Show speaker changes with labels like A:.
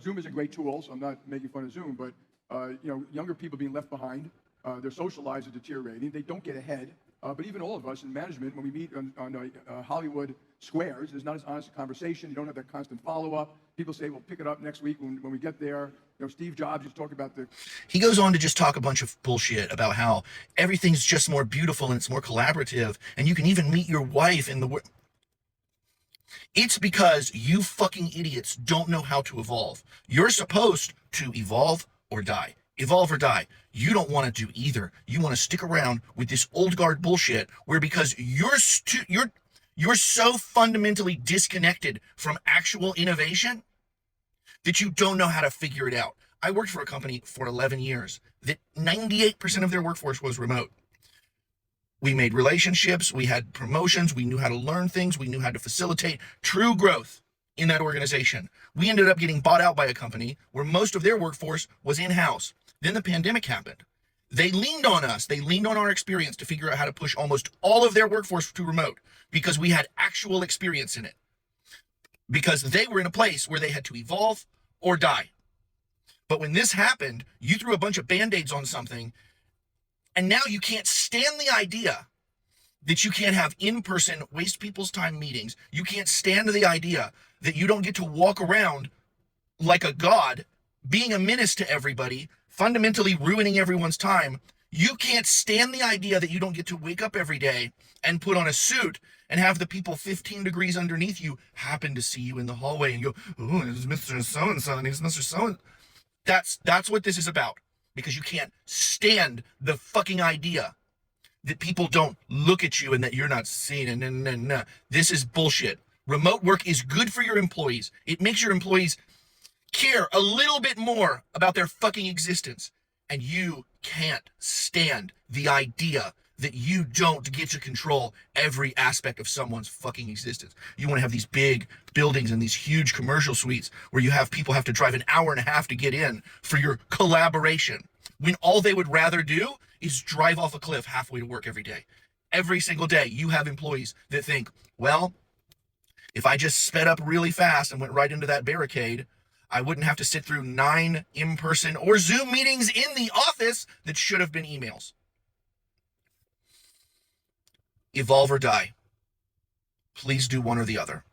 A: Zoom is a great tool, so I'm not making fun of Zoom, but younger people being left behind, their social lives are deteriorating. They don't get ahead. But even all of us in management, when we meet on Hollywood squares, there's not as honest a conversation. You don't have that constant follow-up. People say, we'll pick it up next week when we get there. Steve Jobs just talked about
B: He goes on to just talk a bunch of bullshit about how everything's just more beautiful and it's more collaborative, and you can even meet your wife in the... It's because you fucking idiots don't know how to evolve. You're supposed to evolve or die. Evolve or die. You don't want to do either. You want to stick around with this old guard bullshit where because you're so fundamentally disconnected from actual innovation that you don't know how to figure it out. I worked for a company for 11 years that 98% of their workforce was remote. We made relationships, we had promotions, we knew how to learn things, we knew how to facilitate true growth in that organization. We ended up getting bought out by a company where most of their workforce was in-house. Then the pandemic happened. They leaned on us. They leaned on our experience to figure out how to push almost all of their workforce to remote because we had actual experience in it. Because they were in a place where they had to evolve or die. But when this happened, you threw a bunch of Band-Aids on something, and now you can't stand the idea that you can't have in-person, waste people's time meetings. You can't stand the idea that you don't get to walk around like a god, being a menace to everybody, fundamentally ruining everyone's time. You can't stand the idea that you don't get to wake up every day and put on a suit and have the people 15 degrees underneath you happen to see you in the hallway and go, oh, it's Mr. So-and-so and he's Mr. So-and-so. That's what this is about, because you can't stand the fucking idea that people don't look at you and that you're not seen. And no. This is bullshit. Remote work is good for your employees. It makes your employees care a little bit more about their fucking existence. And you can't stand the idea that you don't get to control every aspect of someone's fucking existence. You want to have these big buildings and these huge commercial suites where you have people have to drive an hour and a half to get in for your collaboration, when all they would rather do is drive off a cliff halfway to work every day. Every single day, you have employees that think, well, if I just sped up really fast and went right into that barricade, I wouldn't have to sit through 9 in-person or Zoom meetings in the office that should have been emails. Evolve or die. Please do one or the other.